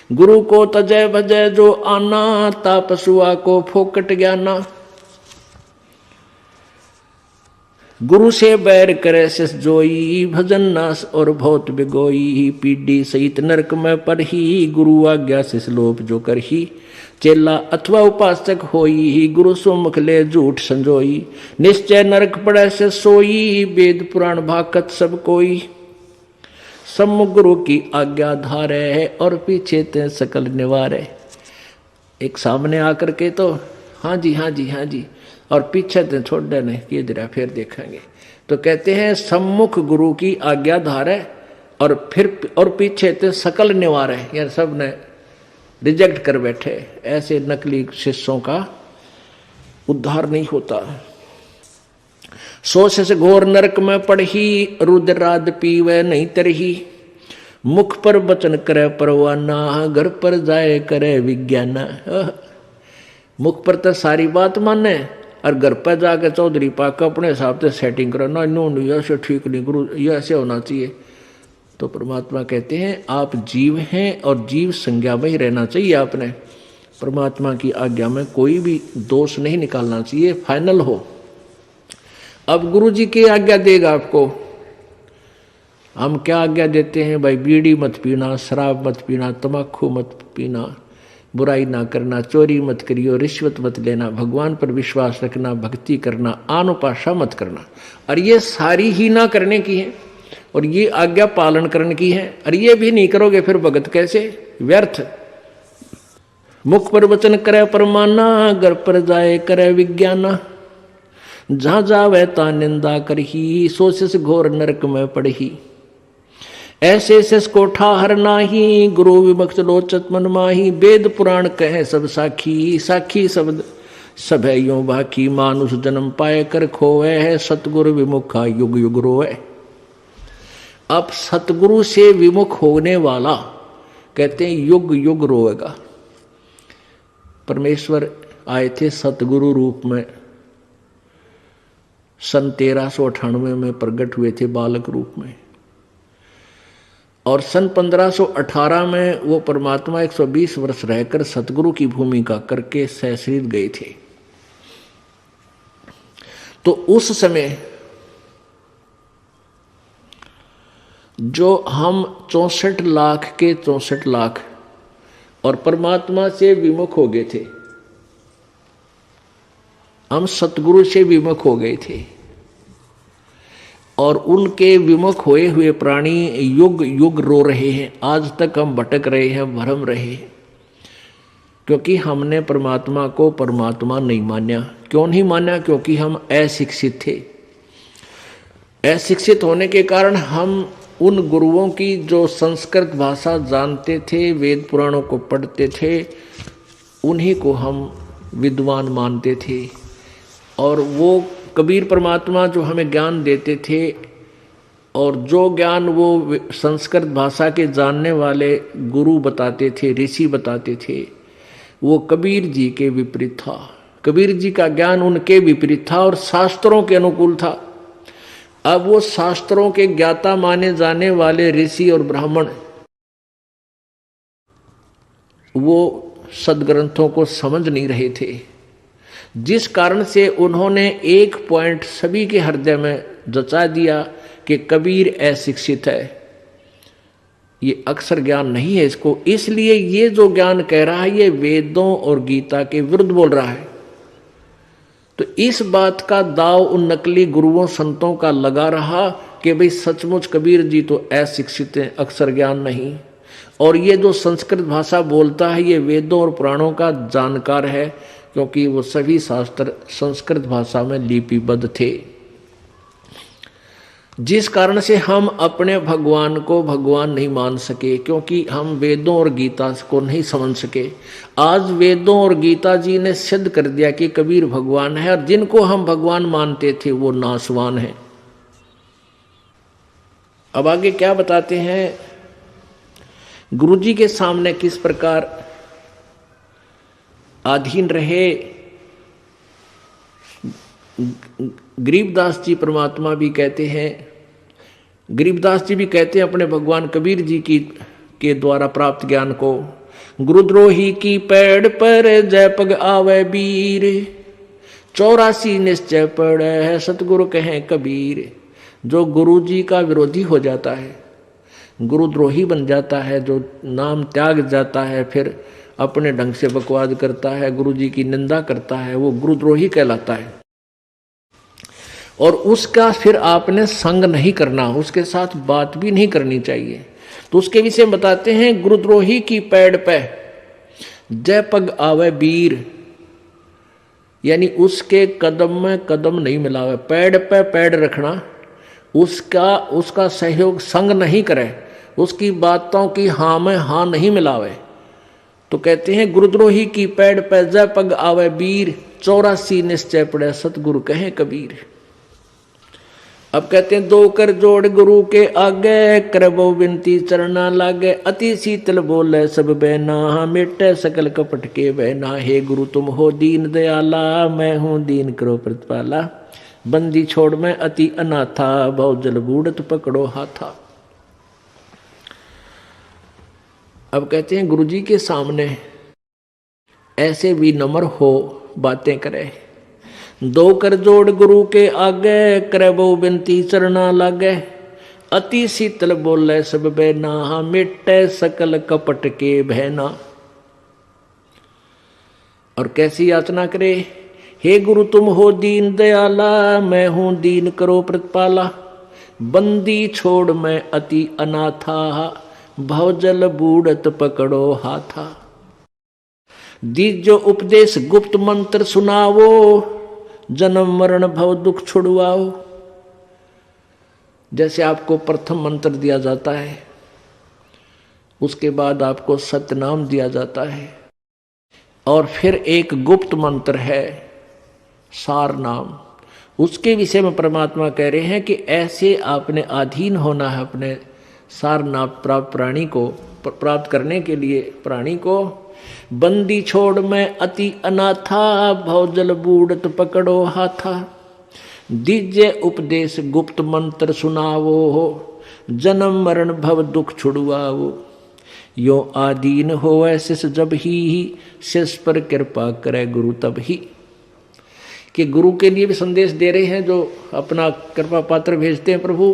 गुरु को तजय भजय जो आना, तापसुआ को फोकट ज्ञाना। गुरु से बैर करे शिष जोई, भजन नास और बहुत बिगोई। पीढ़ी सहित नरक में पढ़ी, गुरु आज्ञा शिष लोप जो करही। चेला अथवा उपासक होई, गुरु सुमुख ले झूठ संजोई। निश्चय नरक पड़े से सोई, वेद पुराण भाकत सब कोई। सम्मुख गुरु की आज्ञा धारे, और पीछे ते सकल निवारे। एक सामने आकर के तो हाँ जी हाँ जी हाँ जी, और पीछे ते छोड़ देने कि जरा फिर देखेंगे। तो कहते हैं सम्मुख गुरु की आज्ञा धारे, और पीछे ते सकल निवारे, यार सब ने रिजेक्ट कर बैठे। ऐसे नकली शिष्यों का उद्धार नहीं होता। सोच से घोर नरक में पड़ही, रुद्राद पीवे नहीं तरही। मुख पर वचन करे परवाना, घर पर जाए करे विज्ञाना। मुख पर तो सारी बात माने, और घर पर जाके चौधरी पाक अपने हिसाब से सेटिंग करो ना, इन्होंने ऐसे ठीक नहीं, गुरु ये ऐसे होना चाहिए। तो परमात्मा कहते हैं आप जीव हैं, और जीव संज्ञा में ही रहना चाहिए आपने। परमात्मा की आज्ञा में कोई भी दोष नहीं निकालना चाहिए, फाइनल हो। अब गुरु जी की आज्ञा देगा आपको। हम क्या आज्ञा देते हैं भाई? बीड़ी मत पीना, शराब मत पीना, तम्बाकू मत पीना, बुराई ना करना, चोरी मत करियो, रिश्वत मत लेना, भगवान पर विश्वास रखना, भक्ति करना, आनुपाशा मत करना। और ये सारी ही ना करने की है, और ये आज्ञा पालन करने की है। और ये भी नहीं करोगे फिर भगत कैसे? व्यर्थ। मुख पर वचन करे परमाना, घर पर जाए करे विज्ञाना। जहां जावे ता निंदा करही, सोच घोर नरक में पड़ही। ऐसे शिष को ठाहर नाही, गुरु विमुक्त लोचत मन माही। वेद पुराण कहे सब साखी, साखी शब्द सब है यूं बाकी। मानुष जन्म पाए कर खोए है, सतगुरु विमुखा युग युग रोए। अब सतगुरु से विमुख होने वाला कहते हैं युग युग रोएगा। परमेश्वर आए थे सतगुरु रूप में, सन 1398 में प्रकट हुए थे बालक रूप में, और सन 1518 में वो परमात्मा 120 वर्ष रहकर सतगुरु की भूमिका करके सहशरीर गए थे। तो उस समय जो हम 64 लाख के 64 लाख और परमात्मा से विमुख हो गए थे, हम सतगुरु से विमुख हो गए थे, और उनके विमुख हुए हुए प्राणी युग युग रो रहे हैं। आज तक हम भटक रहे हैं, भरम रहे हैं, क्योंकि हमने परमात्मा को परमात्मा नहीं माना। क्यों नहीं माना? क्योंकि हम अशिक्षित थे। अशिक्षित होने के कारण हम उन गुरुओं की जो संस्कृत भाषा जानते थे, वेद पुराणों को पढ़ते थे, उन्हीं को हम विद्वान मानते थे। और वो कबीर परमात्मा जो हमें ज्ञान देते थे, और जो ज्ञान वो संस्कृत भाषा के जानने वाले गुरु बताते थे, ऋषि बताते थे, वो कबीर जी के विपरीत था। कबीर जी का ज्ञान उनके विपरीत था और शास्त्रों के अनुकूल था। अब वो शास्त्रों के ज्ञाता माने जाने वाले ऋषि और ब्राह्मण वो सदग्रंथों को समझ नहीं रहे थे, जिस कारण से उन्होंने एक पॉइंट सभी के हृदय में जचा दिया कि कबीर अशिक्षित है, ये अक्षर ज्ञान नहीं है इसको, इसलिए ये जो ज्ञान कह रहा है ये वेदों और गीता के विरुद्ध बोल रहा है। तो इस बात का दाव उन नकली गुरुओं संतों का लगा रहा कि भाई सचमुच कबीर जी तो अशिक्षित हैं, अक्षर ज्ञान नहीं, और ये जो संस्कृत भाषा बोलता है ये वेदों और पुराणों का जानकार है, क्योंकि वो सभी शास्त्र संस्कृत भाषा में लिपिबद्ध थे। जिस कारण से हम अपने भगवान को भगवान नहीं मान सके, क्योंकि हम वेदों और गीता को नहीं समझ सके। आज वेदों और गीता जी ने सिद्ध कर दिया कि कबीर भगवान है, और जिनको हम भगवान मानते थे वो नासवान है। अब आगे क्या बताते हैं, गुरुजी के सामने किस प्रकार अधीन रहे। गरीबदास जी परमात्मा भी कहते हैं, गरीबदास जी भी कहते हैं अपने भगवान कबीर जी के द्वारा प्राप्त ज्ञान को, गुरुद्रोही की पैड़ पर जय पग आवे बीर, 84 निश्चय पड़े है सतगुरु कहें कबीर। जो गुरु जी का विरोधी हो जाता है, गुरुद्रोही बन जाता है, जो नाम त्याग जाता है, फिर अपने ढंग से बकवाद करता है, गुरु जी की निंदा करता है, वो गुरुद्रोही कहलाता है। और उसका फिर आपने संग नहीं करना, उसके साथ बात भी नहीं करनी चाहिए। तो उसके विषय में बताते हैं, गुरुद्रोही की पैड़ पे जय पग आवे बीर, यानी उसके कदम में कदम नहीं मिलावे, पैड़ पे पैड़ रखना, उसका सहयोग संग नहीं करे, उसकी बातों की हाँ में हाँ नहीं मिलावे। तो कहते हैं गुरुद्रोही की पैड़ पे जय पग आवे बीर, 84 निश्चय पड़े सतगुरु कहें कबीर। अब कहते हैं दो कर जोड़ गुरु के आगे, करबो विनती चरना लागे, अति शीतल बोले सब बहना, मिटे सकल कपट के बहना। हे गुरु तुम हो दीन दयाला, मैं हूँ दीन करो प्रतिपाला, बंदी छोड़ मैं अति अनाथा, बहु जल बूढ़त पकड़ो हाथा। अब कहते हैं गुरु जी के सामने ऐसे विनम्र हो बातें करे, दो कर जोड़ गुरु के आगे, करे बहु बिनती चरना लागे, अति शीतल बोले सब बहना, मिटे सकल कपट के बहना। और कैसी याचना करे, हे गुरु तुम हो दीन दयाला, मैं हूं दीन करो प्रतिपाला, बंदी छोड़ मैं अति अनाथा, भवजल बूढ़त पकड़ो हाथा। दीजो उपदेश गुप्त मंत्र सुनावो, जन्म मरण भव दुख छुड़वाओ। जैसे आपको प्रथम मंत्र दिया जाता है, उसके बाद आपको सतनाम दिया जाता है, और फिर एक गुप्त मंत्र है सार नाम। उसके विषय में परमात्मा कह रहे हैं कि ऐसे आपने अधीन होना है अपने सार नाम प्राप्त प्राणी को प्राप्त करने के लिए प्राणी को। बंदी छोड़ मैं अति अनाथा, भवजल बूढ़त पकड़ो हाथा। दीजे उपदेश गुप्त मंत्र सुनावो, जन्म मरण भव दुख छुड़वाओ। यो आदीन होवे शिष जब ही, शिष पर कृपा करे गुरु तब ही। कि गुरु के लिए भी संदेश दे रहे हैं जो अपना कृपा पात्र भेजते हैं प्रभु,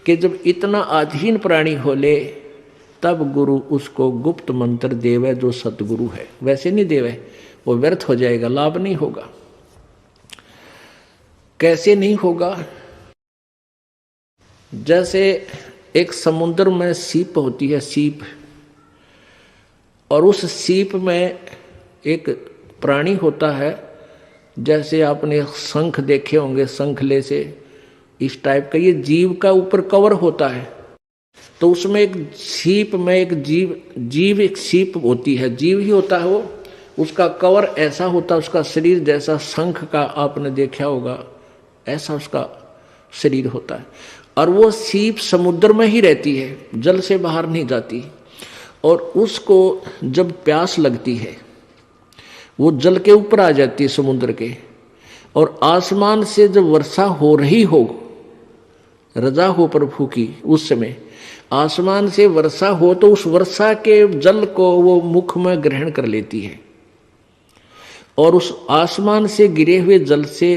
कि जब इतना अधीन प्राणी हो ले तब गुरु उसको गुप्त मंत्र देवे जो सतगुरु है, वैसे नहीं देवे, वो व्यर्थ हो जाएगा, लाभ नहीं होगा। कैसे नहीं होगा? जैसे एक समुद्र में सीप होती है, सीप, और उस सीप में एक प्राणी होता है, जैसे आपने शंख देखे होंगे, शंखले से इस टाइप का ये जीव का ऊपर कवर होता है। तो उसमें एक सीप में एक जीव एक सीप होती है, जीव ही होता है वो, उसका कवर ऐसा होता है, उसका शरीर जैसा शंख का आपने देखा होगा, ऐसा उसका शरीर होता है। और वो सीप समुद्र में ही रहती है, जल से बाहर नहीं जाती। और उसको जब प्यास लगती है वो जल के ऊपर आ जाती है समुद्र के, और आसमान से जब वर्षा हो रही हो, रजा हो प्रभु की, उस समय आसमान से वर्षा हो तो उस वर्षा के जल को वो मुख में ग्रहण कर लेती है, और उस आसमान से गिरे हुए जल से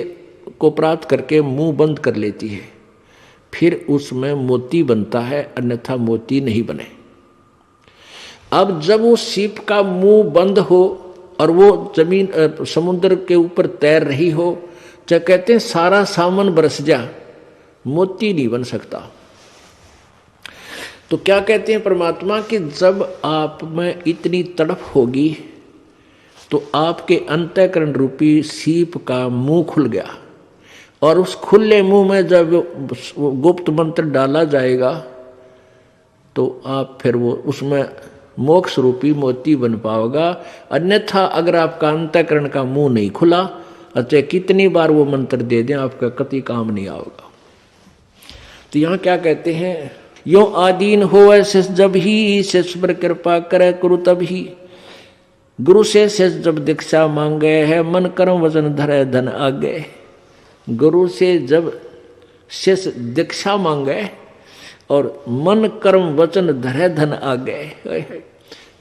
को प्राप्त करके मुंह बंद कर लेती है। फिर उसमें मोती बनता है, अन्यथा मोती नहीं बने। अब जब वो सीप का मुंह बंद हो और वो जमीन समुद्र के ऊपर तैर रही हो, तो कहते हैं सारा सामान बरस जा, मोती नहीं बन सकता। तो क्या कहते हैं परमात्मा कि जब आप में इतनी तड़प होगी तो आपके अंतःकरण रूपी सीप का मुंह खुल गया, और उस खुले मुंह में जब गुप्त मंत्र डाला जाएगा तो आप फिर वो उसमें मोक्ष रूपी मोती बन पाओगा। अन्यथा अगर आपका अंतःकरण का मुंह नहीं खुला, अच्छा कितनी बार वो मंत्र दे दें, आपका कति काम नहीं आएगा। तो यहाँ क्या कहते हैं, यो आदीन हो शिष जब ही, शिष पर कृपा करे गुरु तब ही। गुरु से शिष जब दीक्षा मांगे है, मन कर्म वजन धरे धन आगे। गुरु से जब शिष दीक्षा मांगे और मन कर्म वचन धरे धन आगे।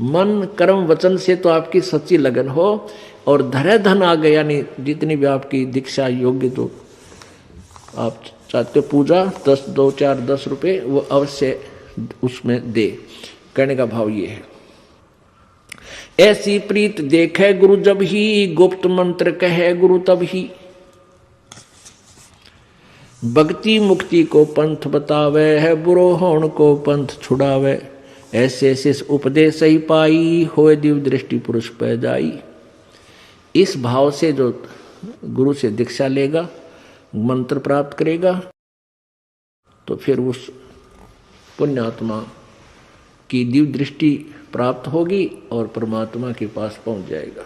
मन कर्म वचन से तो आपकी सच्ची लगन हो और धरे धन आ गए, यानी जितनी भी आपकी दीक्षा योग्य, तो आप चाहते हो पूजा 10 2 4 10 रुपये वो अवश्य उसमें दे। कहने का भाव ये है, ऐसी प्रीत देखे गुरु जब ही, गुप्त मंत्र कहे गुरु तब ही। भक्ति मुक्ति को पंथ बतावे है, बुरो होण को पंथ छुड़ावे। ऐसे ऐसे उपदेश ही पाई, होए दिव्य दृष्टि पुरुष पै जाई। इस भाव से जो गुरु से दीक्षा लेगा, मंत्र प्राप्त करेगा, तो फिर उस पुण्यात्मा की दिव्य दृष्टि प्राप्त होगी और परमात्मा के पास पहुंच जाएगा।